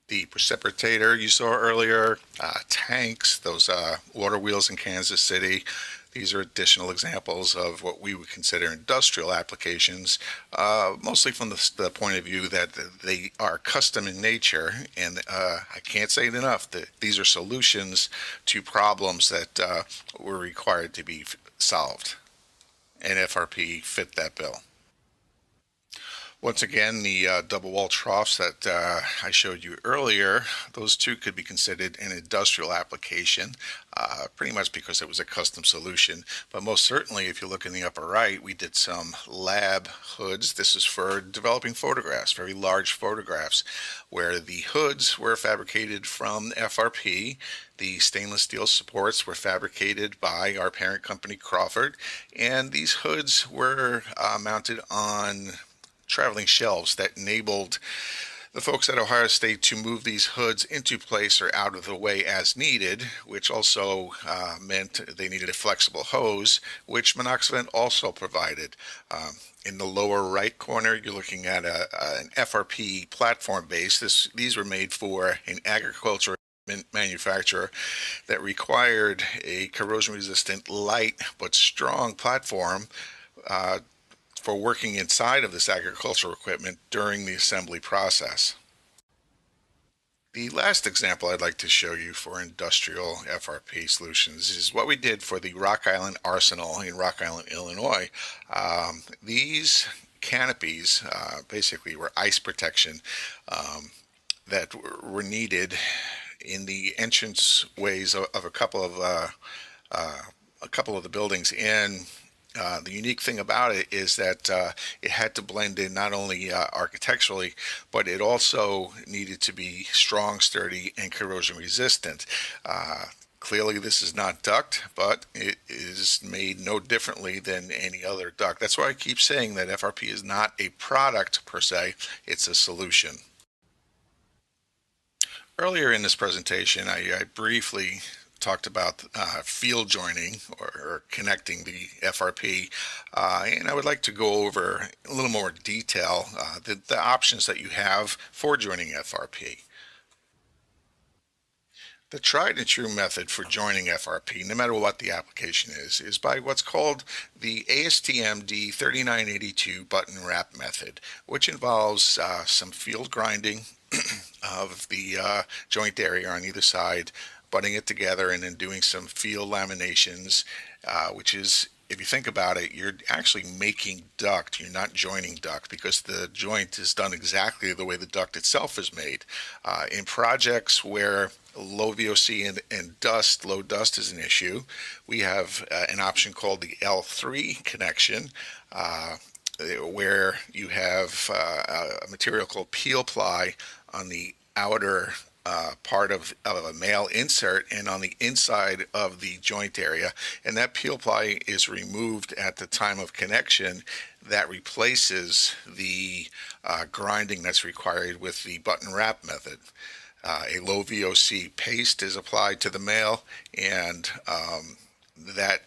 The precipitator you saw earlier, tanks, those water wheels in Kansas City. These are additional examples of what we would consider industrial applications, mostly from the point of view that they are custom in nature, and I can't say it enough that these are solutions to problems that were required to be solved, and FRP fit that bill. Once again, the double wall troughs that I showed you earlier, those two could be considered an industrial application, pretty much because it was a custom solution. But most certainly, if you look in the upper right, we did some lab hoods. This is for developing photographs, very large photographs, where the hoods were fabricated from FRP. The stainless steel supports were fabricated by our parent company, Crawford, and these hoods were mounted on traveling shelves that enabled the folks at Ohio State to move these hoods into place or out of the way as needed, which also meant they needed a flexible hose, which Monoxivent also provided. In the lower right corner, you're looking at an FRP platform base. These were made for an agricultural manufacturer that required a corrosion-resistant, light but strong platform for working inside of this agricultural equipment during the assembly process. The last example I'd like to show you for industrial FRP solutions is what we did for the Rock Island Arsenal in Rock Island, Illinois. These canopies basically were ice protection that were needed in the entrance ways of a couple of the buildings, and the unique thing about it is that it had to blend in not only architecturally, but it also needed to be strong, sturdy, and corrosion resistant. Clearly, this is not duct, but it is made no differently than any other duct. That's why I keep saying that FRP is not a product per se, it's a solution. Earlier in this presentation, I briefly talked about field joining or connecting the FRP, and I would like to go over a little more detail the options that you have for joining FRP. The tried and true method for joining FRP, no matter what the application is by what's called the ASTM D3982 button wrap method, which involves some field grinding of the joint area on either side, butting it together, and then doing some field laminations, which is, if you think about it, you're actually making duct. You're not joining duct because the joint is done exactly the way the duct itself is made. In projects where low VOC and low dust is an issue, we have an option called the L3 connection, where you have a material called peel ply on the outer part of a male insert and on the inside of the joint area, and that peel ply is removed at the time of connection. That replaces the grinding that's required with the button wrap method. A low VOC paste is applied to the male, and that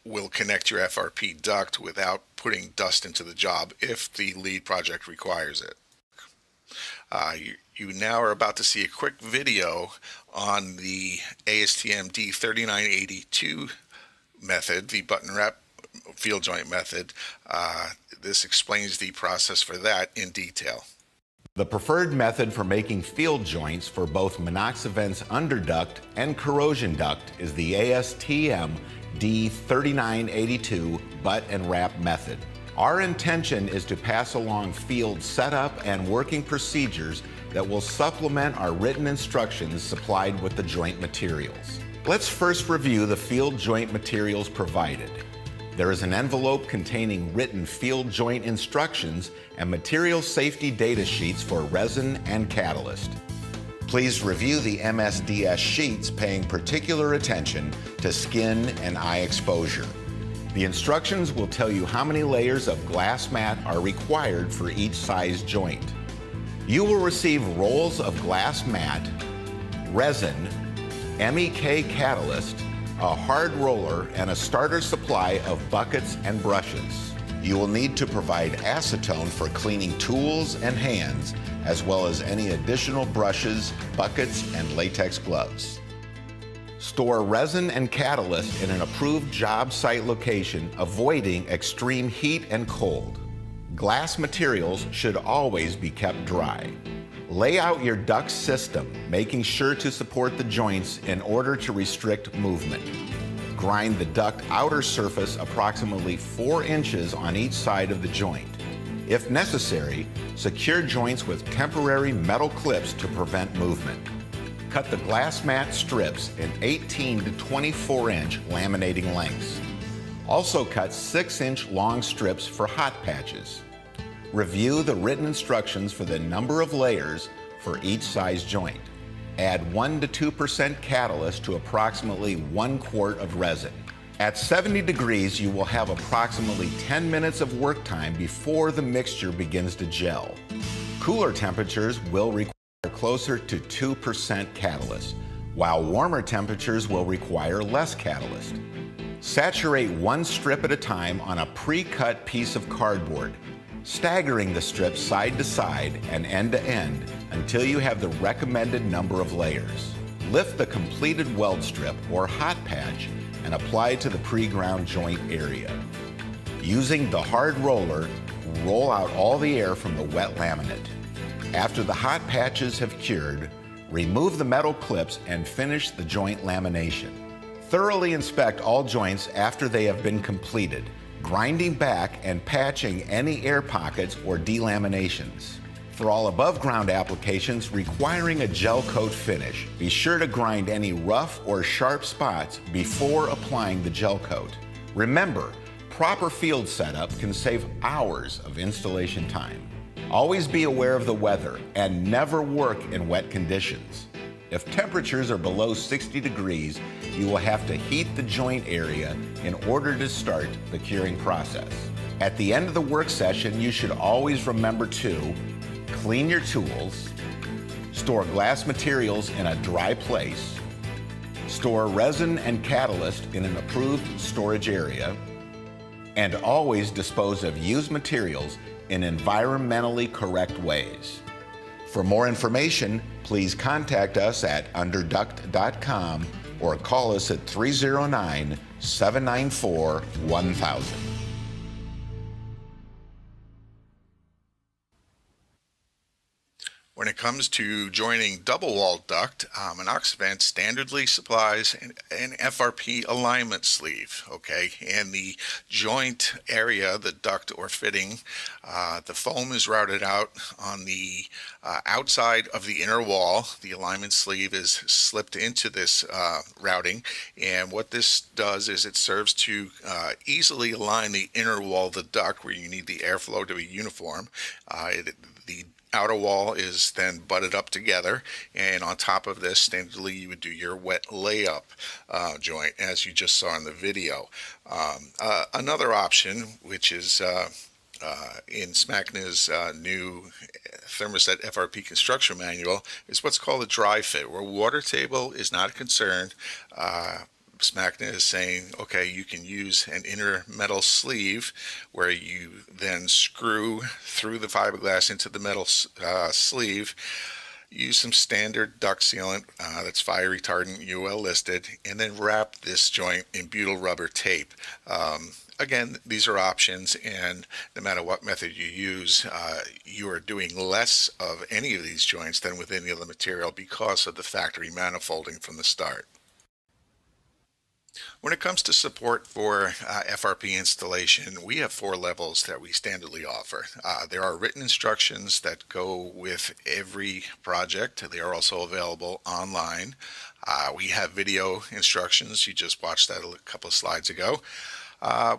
will connect your FRP duct without putting dust into the job if the lead project requires it. You now are about to see a quick video on the ASTM D3982 method, the button wrap field joint method. This explains the process for that in detail. The preferred method for making field joints for both Monoxivent's underduct and corrosion duct is the ASTM D3982 butt and wrap method. Our intention is to pass along field setup and working procedures that will supplement our written instructions supplied with the joint materials. Let's first review the field joint materials provided. There is an envelope containing written field joint instructions and material safety data sheets for resin and catalyst. Please review the MSDS sheets, paying particular attention to skin and eye exposure. The instructions will tell you how many layers of glass mat are required for each size joint. You will receive rolls of glass mat, resin, MEK catalyst, a hard roller, and a starter supply of buckets and brushes. You will need to provide acetone for cleaning tools and hands, as well as any additional brushes, buckets, and latex gloves. Store resin and catalyst in an approved job site location, avoiding extreme heat and cold. Glass materials should always be kept dry. Lay out your duct system, making sure to support the joints in order to restrict movement. Grind the duct outer surface approximately 4 inches on each side of the joint. If necessary, secure joints with temporary metal clips to prevent movement. Cut the glass mat strips in 18 to 24-inch laminating lengths. Also cut 6-inch long strips for hot patches. Review the written instructions for the number of layers for each size joint. Add 1 to 2% catalyst to approximately 1 quart of resin. At 70 degrees, you will have approximately 10 minutes of work time before the mixture begins to gel. Cooler temperatures will require closer to 2% catalyst, while warmer temperatures will require less catalyst. Saturate 1 strip at a time on a pre-cut piece of cardboard, staggering the strips side to side and end to end until you have the recommended number of layers. Lift the completed weld strip or hot patch and apply to the pre-ground joint area. Using the hard roller, roll out all the air from the wet laminate. After the hot patches have cured, remove the metal clips and finish the joint lamination. Thoroughly inspect all joints after they have been completed, grinding back and patching any air pockets or delaminations. For all above ground applications requiring a gel coat finish, be sure to grind any rough or sharp spots before applying the gel coat. Remember, proper field setup can save hours of installation time. Always be aware of the weather and never work in wet conditions. If temperatures are below 60 degrees, you will have to heat the joint area in order to start the curing process. At the end of the work session, you should always remember to clean your tools, store glass materials in a dry place, store resin and catalyst in an approved storage area, and always dispose of used materials in environmentally correct ways. For more information, please contact us at underduct.com or call us at 309-794-1000. When it comes to joining double-walled duct, Monoxivent standardly supplies an FRP alignment sleeve, okay? And the joint area, the duct or fitting, the foam is routed out on the outside of the inner wall. The alignment sleeve is slipped into this routing, and what this does is it serves to easily align the inner wall of the duct where you need the airflow to be uniform. The outer wall is then butted up together, and on top of this, standardly, you would do your wet layup joint, as you just saw in the video. Another option, which is in SMACNA's new thermoset FRP construction manual, is what's called a dry fit, where water table is not a concern. SMACNA is saying, okay, you can use an inner metal sleeve where you then screw through the fiberglass into the metal sleeve, use some standard duct sealant that's fire retardant UL listed, and then wrap this joint in butyl rubber tape. Again, these are options, and no matter what method you use, you are doing less of any of these joints than with any other material because of the factory manifolding from the start. When it comes to support for FRP installation, we have 4 levels that we standardly offer. There are written instructions that go with every project. They are also available online. We have video instructions. You just watched that a couple of slides ago.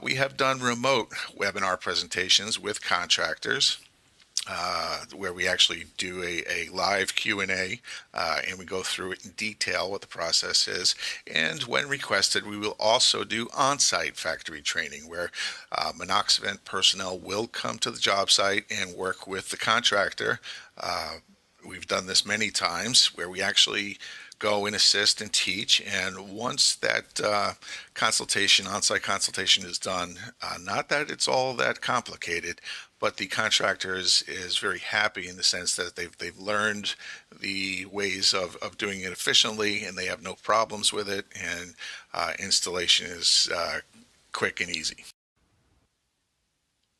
We have done remote webinar presentations with contractors. Where we actually do a live Q&A and we go through it in detail what the process is. And when requested, we will also do on-site factory training where Monoxivent personnel will come to the job site and work with the contractor. We've done this many times where we actually go and assist and teach, and once that consultation, on-site consultation is done, not that it's all that complicated, but the contractor is very happy in the sense that they've learned the ways of doing it efficiently, and they have no problems with it, and installation is quick and easy.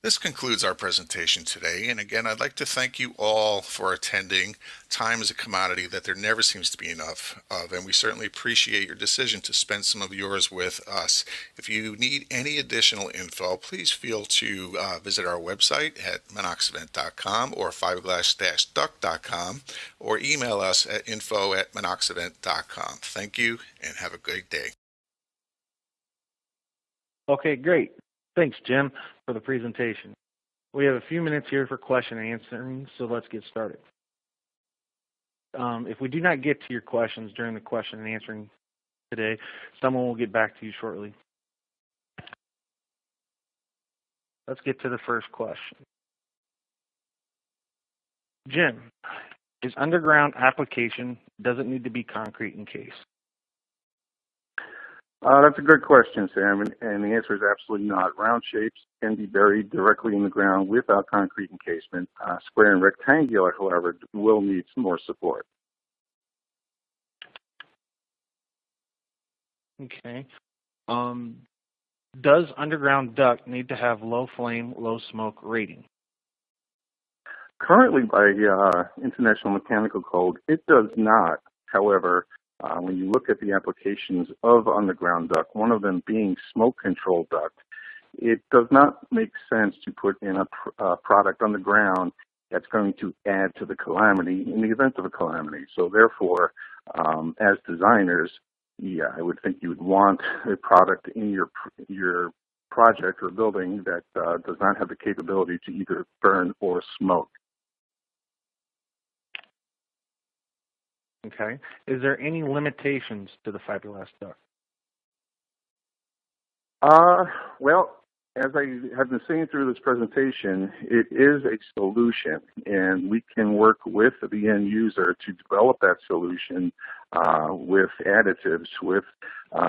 This concludes our presentation today, and again, I'd like to thank you all for attending. Time is a commodity that there never seems to be enough of, and we certainly appreciate your decision to spend some of yours with us. If you need any additional info, please feel to visit our website at monoxivent.com or fiberglass-duct.com, or email us at info@monoxivent.com. Thank you, and have a great day. Okay, great. Thanks, Jim, for the presentation. We have a few minutes here for question and answering, so let's get started. If we do not get to your questions during the question and answering today, someone will get back to you shortly. Let's get to the first question. Jim, is underground application, does it need to be concrete encased? That's a good question, Sam, and the answer is absolutely not. Round shapes can be buried directly in the ground without concrete encasement. Square and rectangular, however, will need some more support. Okay. Does underground duct need to have low flame, low smoke rating? Currently, by International Mechanical Code, it does not. However, when you look at the applications of underground duct, one of them being smoke control duct, it does not make sense to put in a product on the ground that's going to add to the calamity in the event of a calamity. So therefore, as designers, yeah, I would think you would want a product in your project or building that does not have the capability to either burn or smoke. Okay. Is there any limitations to the fiberglass duct? Well, as I have been saying through this presentation, it is a solution, and we can work with the end user to develop that solution with additives, with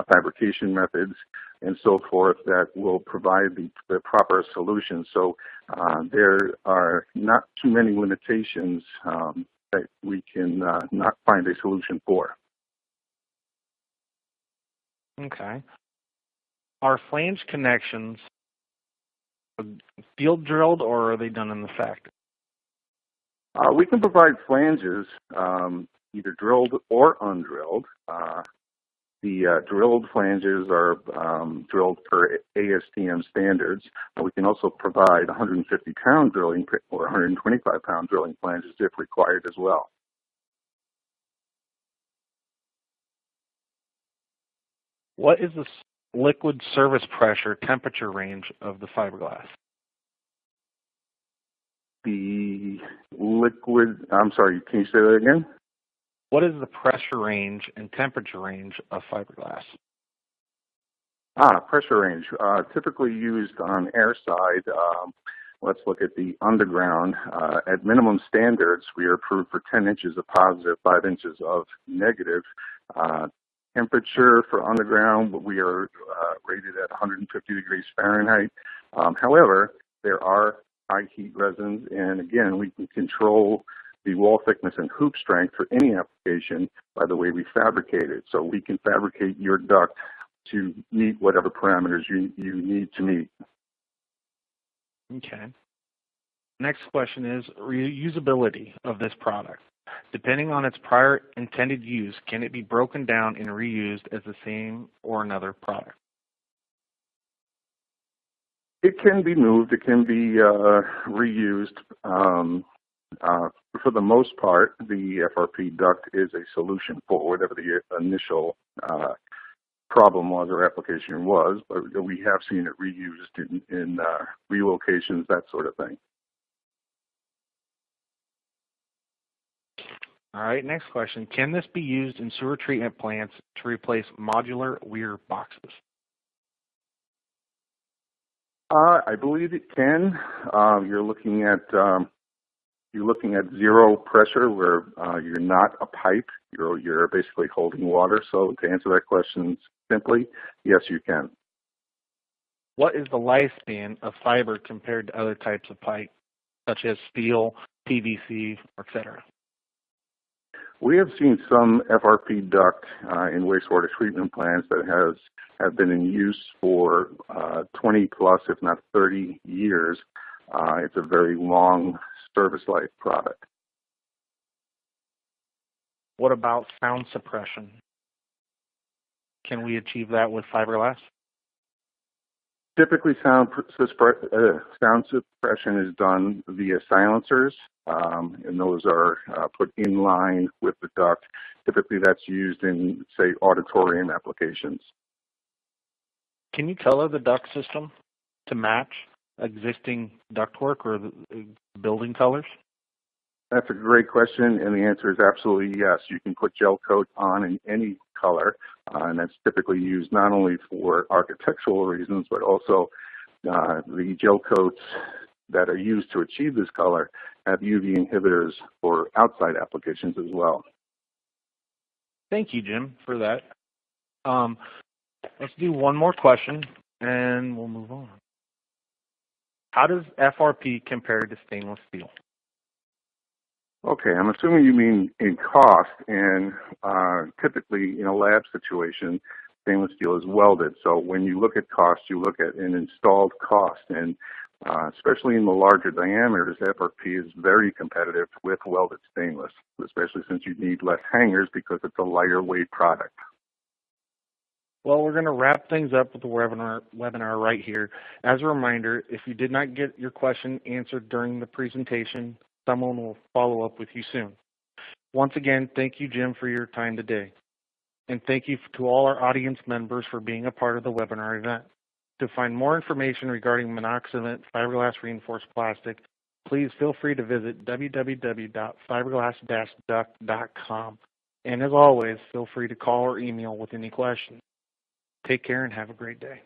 fabrication methods, and so forth that will provide the proper solution. So there are not too many limitations that we can not find a solution for. Okay. Are flange connections field drilled or are they done in the factory? We can provide flanges, either drilled or undrilled. The drilled flanges are drilled per ASTM standards. We can also provide 150-pound drilling or 125-pound drilling flanges if required as well. What is the liquid service pressure temperature range of the fiberglass? The liquid, I'm sorry, can you say that again? What is the pressure range and temperature range of fiberglass? Pressure range, typically used on air side. Let's look at the underground. At minimum standards, we are approved for 10 inches of positive, 5 inches of negative. Temperature for underground, we are rated at 150 degrees Fahrenheit. However, there are high heat resins, and again, we can control the wall thickness and hoop strength for any application by the way we fabricate it. So we can fabricate your duct to meet whatever parameters you need to meet. Okay. Next question is reusability of this product. Depending on its prior intended use, can it be broken down and reused as the same or another product? It can be moved. It can be reused. For the most part, the FRP duct is a solution for whatever the initial problem was or application was, but we have seen it reused in relocations, that sort of thing. All right, next question. Can this be used in sewer treatment plants to replace modular weir boxes? I believe it can. You're looking at zero pressure, where you're not a pipe. You're basically holding water. So to answer that question simply, yes, you can. What is the lifespan of fiber compared to other types of pipe, such as steel, PVC, etc.? We have seen some FRP duct in wastewater treatment plants that have been in use for 20 plus, if not 30 years. It's a very long service life product. What about sound suppression? Can we achieve that with fiberglass? Typically, sound suppression is done via silencers, and those are put in line with the duct. Typically, that's used in, say, auditorium applications. Can you color the duct system to match existing ductwork or the building colors? That's a great question, and the answer is absolutely yes. You can put gel coat on in any color, and that's typically used not only for architectural reasons, but also the gel coats that are used to achieve this color have UV inhibitors for outside applications as well. Thank you, Jim, for that. Let's do one more question, and we'll move on. How does FRP compare to stainless steel? Okay, I'm assuming you mean in cost, and typically in a lab situation, stainless steel is welded. So when you look at cost, you look at an installed cost, and especially in the larger diameters, FRP is very competitive with welded stainless, especially since you need less hangers because it's a lighter weight product. Well, we're going to wrap things up with the webinar right here. As a reminder, if you did not get your question answered during the presentation, someone will follow up with you soon. Once again, thank you, Jim, for your time today. And thank you to all our audience members for being a part of the webinar event. To find more information regarding Monoxivent fiberglass reinforced plastic, please feel free to visit www.fiberglass-duct.com. And as always, feel free to call or email with any questions. Take care and have a great day.